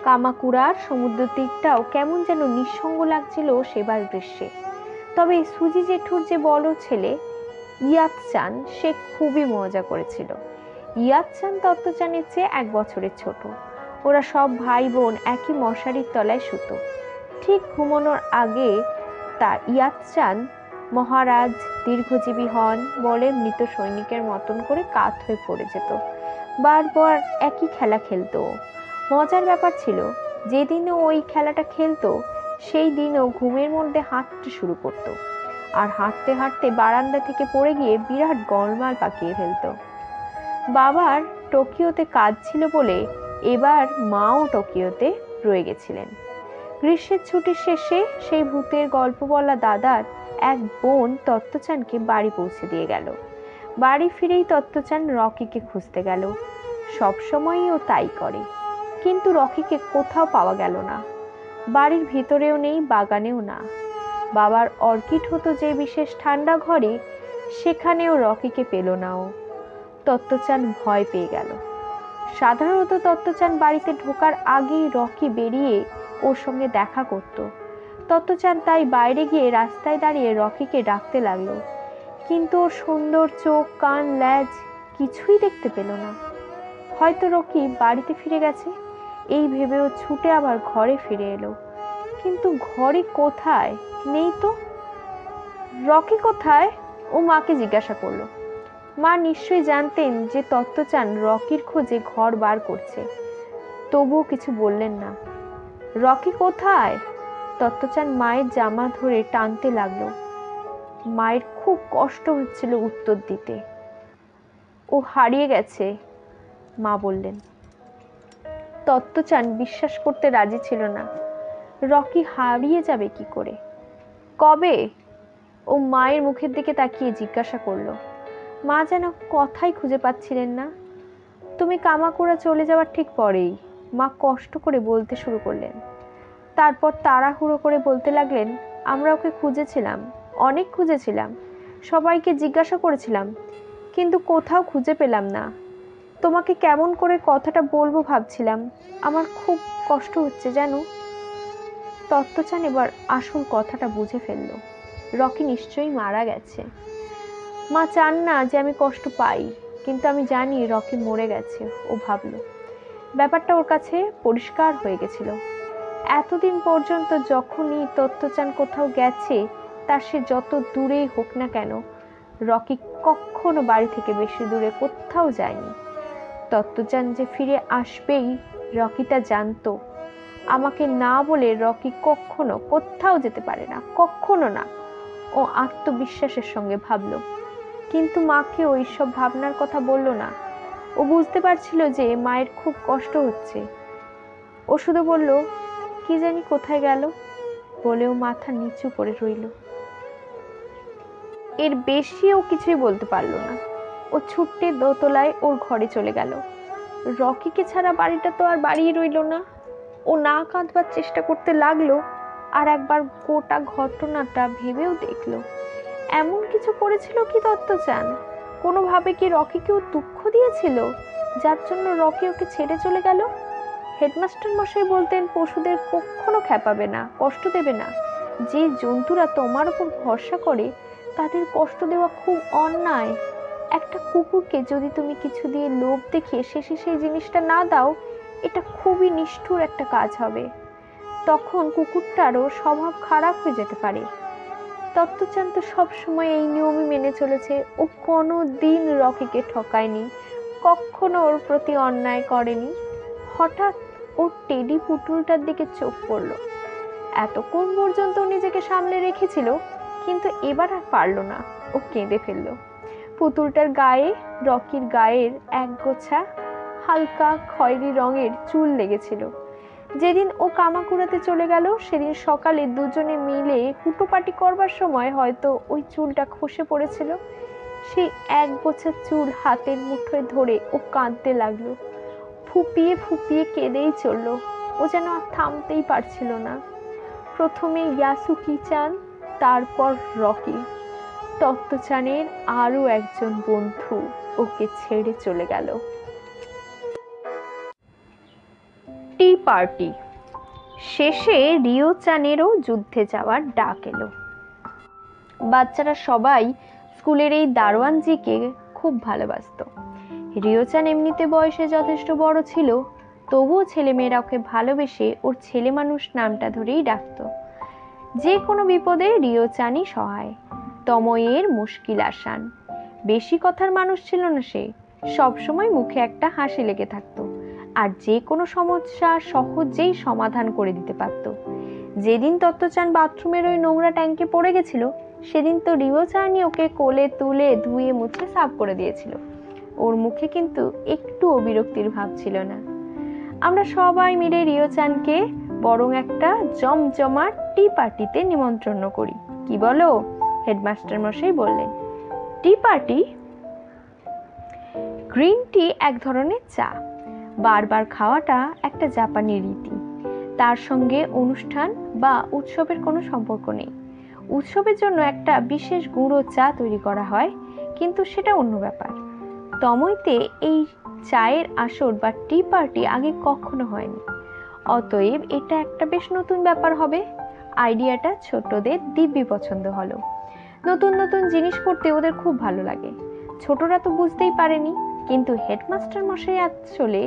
কামাকুরার সমুদ্র তীরটাও কেমন যেন নিঃসঙ্গ লাগছিল সেবার গ্রীষ্মে। তবে সুজি জেঠুর যে বড় ছেলে ইয়াতচান, সে খুবই মজা করেছিল। ইয়াতচান তত্ত্বচানের চেয়ে 1 বছরের ছোট। ওরা সব ভাই বোন একই মশারির তলায় শুতো। ঠিক ঘুমানোর আগে তা ইয়াতচান মহারাজ দীর্ঘজীবী হন বলে মৃত সৈনিকের মতন করে কাত হয়ে পড়ে যেত। বারবার একই খেলা খেলতো। মজার ব্যাপার ছিল, যেদিনও ওই খেলাটা খেলতো সেই দিনও ঘুমের মধ্যে হাঁটতে শুরু করত, আর হাঁটতে হাঁটতে বারান্দা থেকে পড়ে গিয়ে বিরাট গোলমাল পাকিয়ে ফেলত। বাবার টোকিওতে কাজ ছিল বলে এবার মাও টোকিওতে রয়ে গেছিলেন। গ্রীষ্মের ছুটির শেষে সেই ভূতের গল্প বলা দাদার এক বোন তত্ত্বচানকে বাড়ি পৌঁছে দিয়ে গেল। বাড়ি ফিরেই তত্ত্বচান রকিকে খুঁজতে গেল। সবসময়ই ও তাই করে, কিন্তু রকিকে কোথাও পাওয়া গেল না। বাড়ির ভিতরেও নেই, বাগানেও না। বাবার অর্কিড হতো যে বিশেষ ঠান্ডা ঘরে, সেখানেও রকিকে পেল না ও। তত্ত্বচান ভয় পেয়ে গেল। সাধারণত তত্ত্বচান বাড়িতে ঢোকার আগেই রকি বেরিয়ে ওর সঙ্গে দেখা করত। তত্ত্বচান তাই বাইরে গিয়ে রাস্তায় দাঁড়িয়ে রকিকে ডাকতে লাগলো, কিন্তু ওর সুন্দর চোখ, কান, ল্যাজ কিছুই দেখতে পেল না। হয়তো রকি বাড়িতে ফিরে গেছে এই ভেবেও ছুটে আবার ঘরে ফিরে এলো, কিন্তু ঘরে কোথায় নেই তো। রকি কোথায়, ও মাকে জিজ্ঞাসা করলো। মা নিশ্চয়ই জানতেন যে তত্ত্বচান রকির খোঁজে ঘর বার করছে, তবুও কিছু বললেন না। রকি কোথায়? তত্ত্বচান মায়ের জামা ধরে টানতে লাগলো। মায়ের খুব কষ্ট হচ্ছিল উত্তর দিতে। ও হারিয়ে গেছে, মা বললেন। তত্ত্বচান বিশ্বাস করতে রাজি ছিল না। রকি হারিয়ে যাবে কি করে? কবে? ও মায়ের মুখের দিকে তাকিয়ে জিজ্ঞাসা করলো। মা যেন কথাই খুঁজে পাচ্ছিলেন না। তুমি কামাকুড়া চলে যাওয়ার ঠিক পরেই, মা কষ্ট করে বলতে শুরু করলেন। তারপর তাড়াহুড়ো করে বলতে লাগলেন, আমরা ওকে খুঁজেছিলাম, অনেক খুঁজেছিলাম, সবাইকে জিজ্ঞাসা করেছিলাম, কিন্তু কোথাও খুঁজে পেলাম না। তোমাকে কেমন করে কথাটা বলবো ভাবছিলাম, আমার খুব কষ্ট হচ্ছে জানো। তত্ত্বচান এবার আসল কথাটা বুঝে ফেলল। রকি নিশ্চয়ই মারা গেছে। মা চান না যে আমি কষ্ট পাই, কিন্তু আমি জানি রকি মরে গেছে। ও ভাবল। ব্যাপারটা ওর কাছে পরিষ্কার হয়ে গেছিল। এতদিন পর্যন্ত যখনই তত্ত্বচান কোথাও গেছে, তার সে যত দূরেই হোক না কেন, রকি কখনো বাড়ি থেকে বেশি দূরে কোথাও যায়নি। তত্ত্বচান যে ফিরে আসবেই, রকি তা জানতো। আমাকে না বলে রকি কখনো কোথাও যেতে পারে না, কখনো না, ও আত্মবিশ্বাসের সঙ্গে ভাবল। কিন্তু মাকে ওই সব ভাবনার কথা বলল না। ও বুঝতে পারছিল যে মায়ের খুব কষ্ট হচ্ছে। ও শুধু বলল, কি জানি কোথায় গেল, বলেও মাথা নিচু করে রইল। এর বেশি ও কিছুই বলতে পারল না। ও ছুটতে দোতলায় ওর ঘরে চলে গেল। রকিকে ছাড়া বাড়িটা তো আর বাড়িই রইল না। ও না কাঁদবার চেষ্টা করতে লাগলো, আর একবার গোটা ঘটনাটা ভেবেও দেখলো। এমন কিছু করেছিল কি তত্ত্বচান? কোনোভাবে কি রকিকেও দুঃখ দিয়েছিল, যার জন্য রকি ওকে ছেড়ে চলে গেল? হেডমাস্টার মশাই বলতেন, পশুদের কখনো খেপাবে না, কষ্ট দেবে না। যে জন্তুরা তোমার উপর ভরসা করে, তাদের কষ্ট দেওয়া খুব অন্যায়। একটা কুকুরকে যদি তুমি কিছু দিয়ে লোভ দেখিয়ে শেষে সেই জিনিসটা না দাও, এটা খুবই নিষ্ঠুর একটা কাজ হবে। তখন কুকুরটারও স্বভাব খারাপ হয়ে যেতে পারে। তত্ত্বচান তো সবসময় এই নিয়মই মেনে চলেছে। ও কোনো দিন রকিকে ঠকায়নি, কখনো ওর প্রতি অন্যায় করেনি। হঠাৎ ওর টেডি পুতুলটার দিকে চোখ পড়ল। এতক্ষণ পর্যন্ত নিজেকে সামলে রেখেছিল, কিন্তু এবার আর পারল না। ও কেঁদে ফেলল। পুতুলটার গায়ে, রকির গায়ের একগোছা হালকা খয়েরি রঙের চুল লেগেছিল। যেদিন ও কামাকুড়াতে চলে গেল, সেদিন সকালে দুজনে মিলে হুটোপাটি করবার সময় হয়তো ওই চুলটা খসে পড়েছিল। সেই এক গোছা চুল হাতের মুঠোয় ধরে ও কাঁদতে লাগলো। ফুপিয়ে ফুপিয়ে কেঁদেই চলল। ও যেন আর থামতেই পারছিল না। প্রথমে ইয়াসুকি-চান, তারপর রকি। তত্ত্বচানের আরো একজন বন্ধু ওকে ছেড়ে চলে গেল। টি পার্টি শেষে রিও-চানেরও যুদ্ধে যাওয়ার ডাক এলো। বাচ্চারা সবাই স্কুলের এই দারোয়ানজিকে খুব ভালোবাসত। রিও-চান এমনিতে বয়সে যথেষ্ট বড় ছিল, তবুও ছেলেমেয়েরা ওকে ভালোবেসে ওর ছেলে মানুষ নামটা ধরেই ডাকত। যে কোনো বিপদে রিও-চানই সহায়, তময়ের মুশকিল আসান। বেশি কথার মানুষ ছিল না সে, সবসময় মুখে একটা হাসি লেগে থাকতো, আর যে কোনো সমস্যা সহজেই সমাধান করে দিতে পারত। যেদিন তত্ত্বচান বাথরুমের ওই নোংরা ট্যাঙ্কে পড়ে গেছিল, সেদিন তো রিও-চানই ওকে কোলে তুলে ধুয়ে মুছে সাফ করে দিয়েছিল। ওর মুখে কিন্তু একটুও বিরক্তির ভাব ছিল না। আমরা সবাই মিলে রিও-চানকে বরং একটা জমজমাট টি পার্টিতে নিমন্ত্রণ করি। কি বলো? হেডমাস্টার মশাই বললেন। Tea party? গ্রিন টি এক ধরনের চা, বারবার খাওয়াটা একটা জাপানি রীতি। তার সঙ্গে অনুষ্ঠান বা উৎসবের কোনো সম্পর্ক নেই। উৎসবের জন্য একটা বিশেষ গুঁড়ো চা তৈরি করা হয়, কিন্তু সেটা অন্য ব্যাপার। তমইতে এই চায়ের আসর বা টি পার্টি আগে কখনো হয়নি, অতএব এটা একটা বেশ নতুন ব্যাপার হবে। আইডিয়াটা ছোটদের দিব্যি পছন্দ হলো। নতুন নতুন জিনিস করতে ওদের খুব ভালো লাগে। ছোটরা তো বুঝতেই পারেনি, কিন্তু হেডমাস্টার মশাই আসলে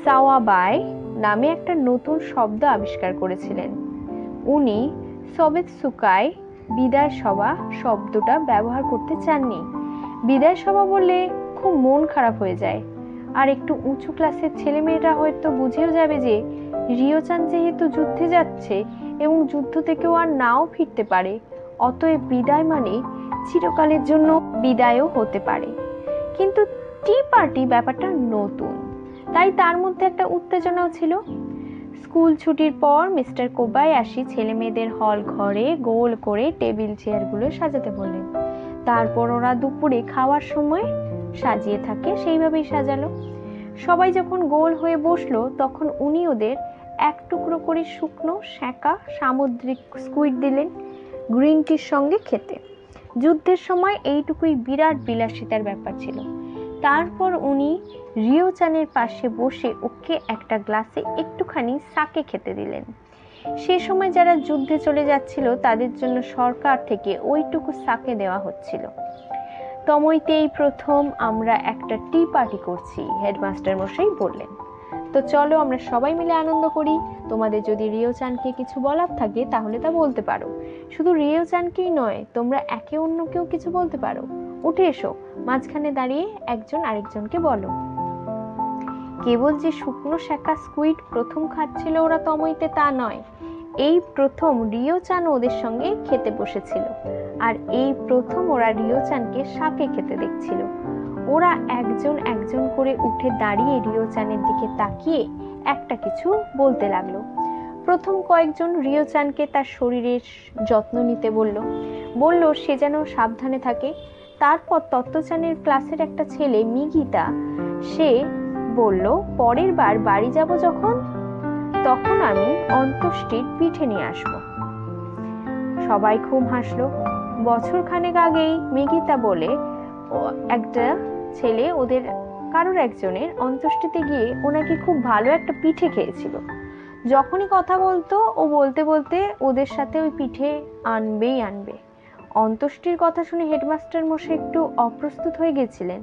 সাওয়াবাই নামে একটা নতুন শব্দ আবিষ্কার করেছিলেন। উনি সবেৎসুকাই বিদায় সভা শব্দটা ব্যবহার করতে চাননি। বিদায় সভা বললে খুব মন খারাপ হয়ে যায়, আর একটু উঁচু ক্লাসের ছেলেমেয়েরা হয়তো বুঝেও যাবে যে রিওচান যেহেতু যুদ্ধে যাচ্ছে এবং যুদ্ধ থেকেও আর নাও ফিরতে পারে, অতএব বিদায় মানে চিরকালের জন্য বিদায়ও হতে পারে। কিন্তু টি পার্টি ব্যাপারটা নতুন, তাই তার মধ্যে একটা উত্তেজনাও ছিল। স্কুল ছুটির পর মিস্টার কোবায়াশি ছেলে মেয়েদের হল ঘরে গোল করে টেবিল চেয়ারগুলো সাজাতে বললেন। তারপর ওরা দুপুরে খাওয়ার সময় সাজিয়ে থাকে সেইভাবেই সাজালো। সবাই যখন গোল হয়ে বসলো, তখন উনি ওদের এক টুকরো করে শুকনো সেঁকা সামুদ্রিক স্কুইড দিলেন গ্রিন টির সঙ্গে খেতে। যুদ্ধের সময় এইটুকুই বিরাট বিলাসিতার ব্যাপার ছিল। তারপর উনি রিওচানের পাশে বসে ওকে একটা গ্লাসে একটুখানি সাকে খেতে দিলেন। সে সময় যারা যুদ্ধে চলে যাচ্ছিল তাদের জন্য সরকার থেকে ওইটুকু সাকে দেওয়া হচ্ছিল। তমইতে এই প্রথম আমরা একটা টি পার্টি করছি, হেডমাস্টার মশাই বললেন। তো চলো আমরা সবাই মিলে আনন্দ করি। তোমাদের যদি রিওচানকে কিছু বলার থাকে তাহলে তা বলতে পারো। শুধু রিওচানকেই নয়, তোমরা একে অন্যকেও কিছু বলতে পারো। উঠে এসো, মাঝখানে দাঁড়িয়ে একজন আরেকজনকে বলো। কেবল যে শুকনো সেঁকা স্কুইড প্রথম খাচ্ছিল ওরা তমইতে তা নয়, এই প্রথম রিওচান ওদের সঙ্গে খেতে বসেছিল, আর এই প্রথম ওরা রিওচানকে সাকে খেতে দেখছিল। ওরা একজন একজন করে উঠে দাঁড়িয়ে রিওচানের দিকে তাকিয়ে একটা কিছু বলতে লাগলো। প্রথম কয়েকজন রিওচানকে তার শরীরের যত্ন নিতে বলল সে যেন সাবধানে থাকে। তারপর তত্ত্বচানের ক্লাসের একটা ছেলে মিগিতা, সে বলল পরের বার বাড়ি যাব তখন আমি অন্ত্যেষ্টির পিঠে নিয়ে আসব। সবাই খুব হাসলো। বছর খানেক আগেই মিগিতা বলে একটা ছেলে ওদের কারোর একজনের অন্ত্যেষ্টিতে গিয়ে ওনাকে খুব ভালো একটা পিঠে খেয়েছিল। যখনই কথা বলতো ও বলতে বলতে ওদের সাথে ওই পিঠে আনবে। অন্ত্যেষ্টির কথা শুনে হেডমাস্টার মশাই একটু অপ্রস্তুত হয়ে গেছিলেন।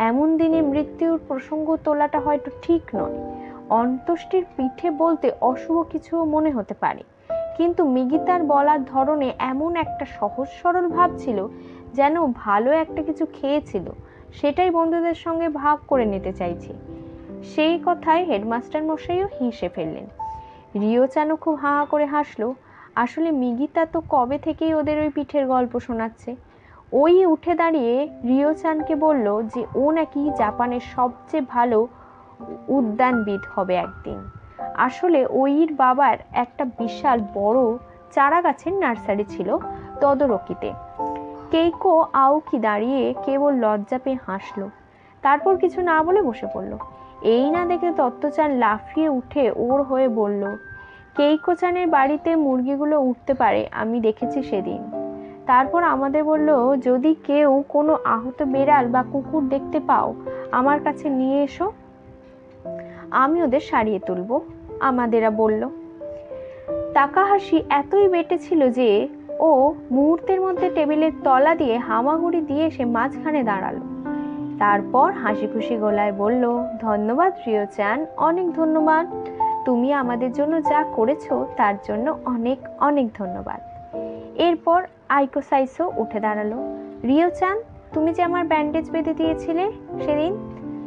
এমন দিনে মৃত্যুর প্রসঙ্গ তোলাটা হয়তো ঠিক নয়। অন্ত্যেষ্টির পিঠে বলতে অশুভ কিছু মনে হতে পারে, কিন্তু মিগিতার বলার ধরনে এমন একটা সহজ সরল ভাব ছিল, যেন ভালো একটা কিছু খেয়েছিল, সেটাই বন্ধুদের সঙ্গে ভাগ করে নিতে চাইছে। সেই কথায় হেডমাস্টার মশাইও হেসে ফেললেন। রিওচানও খুব হা হা করে হাসলো। আসলে মিগিতা তো কবে থেকেই ওদের ওই পিঠের গল্প শোনাচ্ছে। ওই উঠে দাঁড়িয়ে রিওচানকে বলল যে ও নাকি জাপানের সবচেয়ে ভালো উদ্যানবিদ হবে একদিন। আসলে ওইর বাবার একটা বিশাল বড় চারা গাছের নার্সারি ছিল তদোরকিতে। কেইকো আওকি দাঁড়িয়ে কেবল লজ্জা পেয়ে হাসলো, তারপর কিছু না বলে বসে পড়ল। এই না দেখে তত্ত্বচান লাফিয়ে উঠে ওর হয়ে বলল, কেইকো চানের বাড়িতে মুরগিগুলো উঠতে পারে, আমি দেখেছি সেদিন। তারপর আমাদের বলল, যদি কেউ কোনো আহত বেড়াল বা কুকুর দেখতে পাও আমার কাছে নিয়ে এসো, আমি ওদের সারিয়ে তুলব। আমাদেরা বলল। তাকাহাশি এতই বেঁটেছিল যে ও মুহূর্তের মধ্যে টেবিলের তলা দিয়ে হামাগুড়ি দিয়ে সে মাঝখানে দাঁড়ালো। তারপর হাসি খুশি গলায় বলল, ধন্যবাদ রিওচান, অনেক ধন্যবাদ। তুমি আমাদের জন্য যা করেছো তার জন্য অনেক অনেক ধন্যবাদ। এরপর আইকো সাইসো উঠে দাঁড়ালো। রিওচান, তুমি যে আমার ব্যান্ডেজ বেঁধে দিয়েছিলে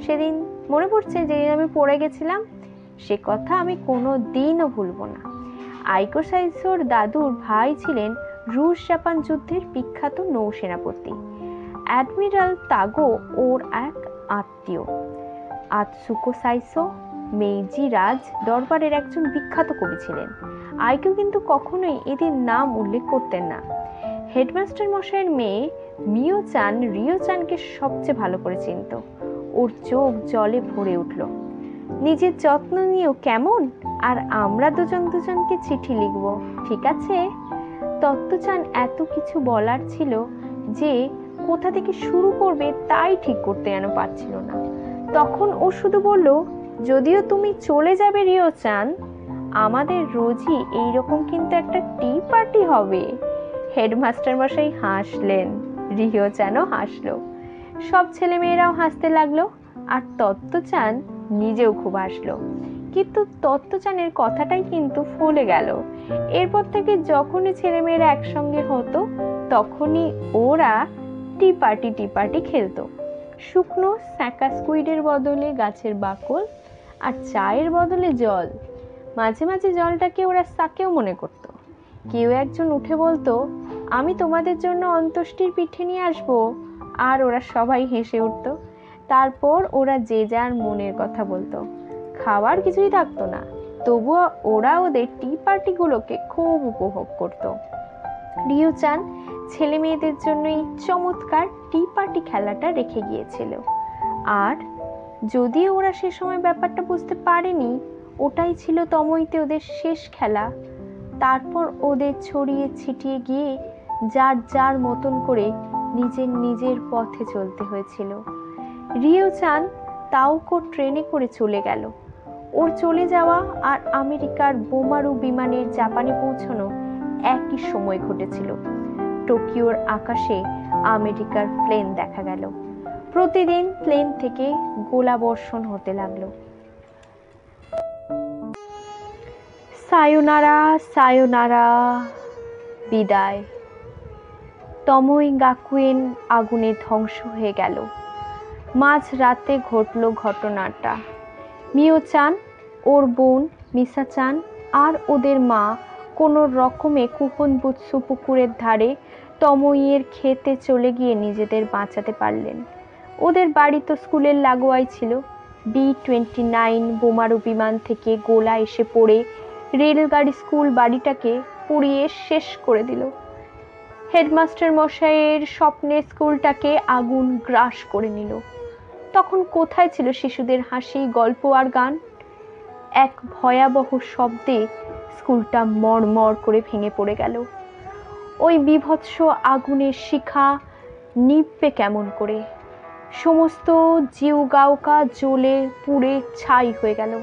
সেদিন মনে পড়ছে যেদিন আমি পড়ে গেছিলাম? সে কথা আমি কোনো দিনও ভুলবো না। আইকো সাইসোর দাদুর ভাই ছিলেন রুশ জাপান যুদ্ধের বিখ্যাত নৌসেনাপতি অ্যাডমিরাল তাগো, ওর এক আত্মীয়। আতসুকো সাইসো মেইজি রাজ দরবারের একজন বিখ্যাত কবি ছিলেন। আইকিউ কিন্তু কখনোই এদের নাম উল্লেখ করতেন না। হেডমাস্টার মশাইয়ের মেয়ে মিও চান রিও চানকে সবচেয়ে ভালো করে চিনত। ওর চোখ জলে ভরে উঠল। নিজের যত্ন নিয়েও কেমন, আর আমরা দুজনকে চিঠি লিখব, ঠিক আছে? তত্ত্বচান এত কিছু বলার ছিল যে কোথা থেকে শুরু করবে তাই ঠিক করতে যেন পারছিল না। তখন ও শুধু বলল, যদিও তুমি চলে যাবে রিও চান, আমাদের রোজই এইরকম কিন্তু একটা টি পার্টি হবে। হেডমাস্টার মশাই হাসলেন, রিও চানও হাসলো, সব ছেলেমেয়েরাও হাসতে লাগলো, আর তত্ত্বচান নিজেও খুব হাসলো। কিন্তু তত্ত্বচানের কথাটাই কিন্তু ফলে গেল। এরপর থেকে যখনই ছেলেমেয়েরা একসঙ্গে হতো তখনই ওরা টি পার্টি খেলতো। শুকনো স্যাকা স্কুইডের বদলে গাছের বাকল, আর চায়ের বদলে জল। মাঝে মাঝে জলটাকে ওরা সাকেও মনে করত। কেউ একজন উঠে বলতো, আমি তোমাদের জন্য অন্ত্যেষ্টির পিঠে নিয়ে আসবো, আর ওরা সবাই হেসে উঠত। তারপর ওরা যে যার মনের কথা বলতো। খাওয়ার কিছুই থাকতো না, তবুও ওরা ওদের টি পার্টিগুলোকে খুব উপভোগ করত। রিও চান ছেলে মেয়েদের জন্য এই চমৎকার টি পার্টি খেলাটা রেখে গিয়েছিল। আর যদিও ওরা সে সময় ব্যাপারটা বুঝতে পারেনি, ওটাই ছিল তমইতে ওদের শেষ খেলা। তারপর ওদের ছড়িয়ে ছিটিয়ে গিয়ে যার যার মতন করে নিজের পথে চলতে হয়েছিল। রিও চান তাওকো ট্রেনে করে চলে গেল। ওর চলে যাওয়া আর আমেরিকার বোমারু বিমানের জাপানে পৌঁছানো একই সময় ঘটেছিল। টোকিওর আকাশে আমেরিকার প্লেন দেখা গেল। প্রতিদিন প্লেন থেকে গোলাবর্ষণ হতে লাগলো। সায়োনারা সায়োনারা, বিদায়। তমই গাকুয়েন আগুনে ধ্বংস হয়ে গেল। মাঝ রাতে ঘটল ঘটনাটা। মিও চান, ওর বোন মিসা চান আর ওদের মা কোনো রকমে কুহনবুৎসু পুকুরের ধারে তমইয়ের খেতে চলে গিয়ে নিজেদের বাঁচাতে পারলেন। ওদের বাড়ি তো স্কুলের লাগোয়াই ছিল। B-29 বোমারু বিমান থেকে গোলা এসে পড়ে রেলগাড়ি স্কুল বাড়িটাকে পুড়িয়ে শেষ করে দিল। হেডমাস্টার মশাইয়ের স্বপ্নের স্কুলটাকে আগুন গ্রাস করে নিল। তখন কোথায় ছিল শিশুদের হাসি, গল্প আর গান? এক ভয়াবহ শব্দে স্কুলটা মড়মড় করে ভেঙে পড়ে গেল। ওই বীভৎস আগুনের শিখা নিভবে কেমন করে? সমস্ত জিউগাওকা জ্বলে পুড়ে ছাই হয়ে গেল।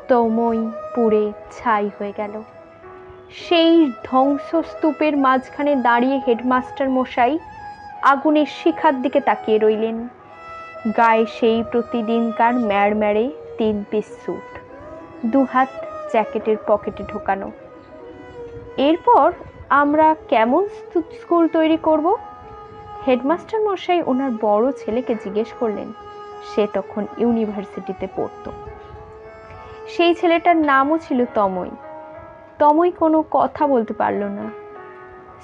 তমই পুড়ে ছাই হয়ে গেল। সেই ধ্বংসস্তূপের মাঝখানে দাঁড়িয়ে হেডমাস্টার মশাই আগুনের শিখার দিকে তাকিয়ে রইলেন। গায়ে সেই প্রতিদিনকার ম্যাড়ম্যাড়ে 3 পিস স্যুট, 2 হাত জ্যাকেটের পকেটে ঢোকানো। এরপর আমরা কেমন স্কুল তৈরি করব? হেডমাস্টার মশাই ওনার বড় ছেলেকে জিজ্ঞেস করলেন। সে তখন ইউনিভার্সিটিতে পড়ত। সেই ছেলেটার নামও ছিল তমই। তমই কোনো কথা বলতে পারল না।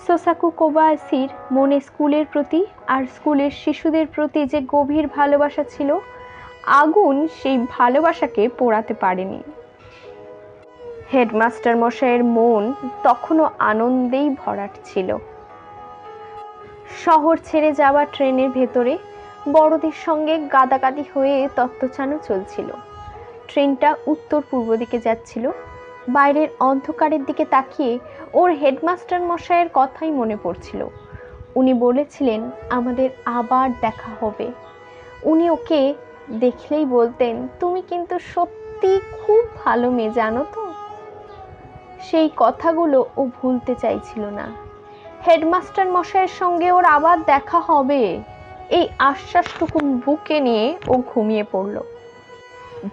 সোসাকু কোবায়াসির মনে স্কুলের প্রতি আর স্কুলের শিশুদের প্রতি যে গভীর ভালোবাসা ছিল, আগুন সেই ভালোবাসাকে পোড়াতে পারেনি। হেডমাস্টার মশাইয়ের মন তখনও আনন্দেই ভরাট ছিল। শহর ছেড়ে যাওয়া ট্রেনের ভেতরে বড়দের সঙ্গে গাদাগাদি হয়ে তত্ত্বচানও চলছিল। ট্রেনটা উত্তর পূর্ব দিকে যাচ্ছিল। বাইরের অন্ধকারের দিকে তাকিয়ে ওর হেডমাস্টার মশাইয়ের কথাই মনে পড়ছিল। উনি বলেছিলেন আমাদের আবার দেখা হবে। উনি ওকে দেখলেই বলতেন, তুমি কিন্তু সত্যি খুব ভালো মেয়ে, জানো তো? সেই কথাগুলো ও ভুলতে চাইছিল না। হেডমাস্টার মশাইয়ের সঙ্গে ওর আবার দেখা হবে, এই আশ্বাসটুকু বুকে নিয়ে ও ঘুমিয়ে পড়ল।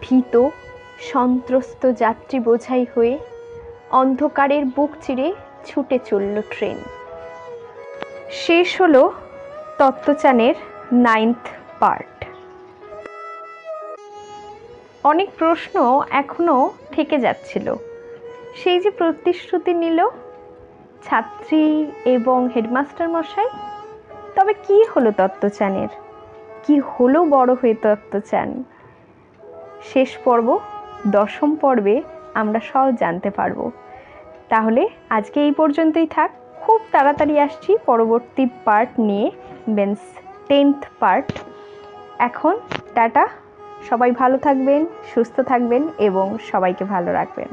ভীত সন্ত্রস্ত যাত্রী বোঝাই হয়ে অন্ধকারের বুক চিরে ছুটে চলল ট্রেন। শেষ হলো তত্ত্বচানের 9th পার্ট। অনেক প্রশ্ন এখনো থেকে যাচ্ছিল। সেই যে প্রতিশ্রুতি নিল ছাত্রী এবং হেডমাস্টার মশাই, তবে কি হলো তত্ত্বচানের? কি হলো বড় হয়ে তত্ত্বচান? শেষ পর্ব 10ম পর্বে আমরা সব জানতে পারবো। তাহলে আজকে এই পর্যন্তই থাক, খুব তাড়াতাড়ি আসছি পরবর্তী পার্ট নিয়ে, মিন্স 10th পার্ট। এখন টাটা, সবাই ভালো থাকবেন, সুস্থ থাকবেন এবং সবাইকে ভালো রাখবেন।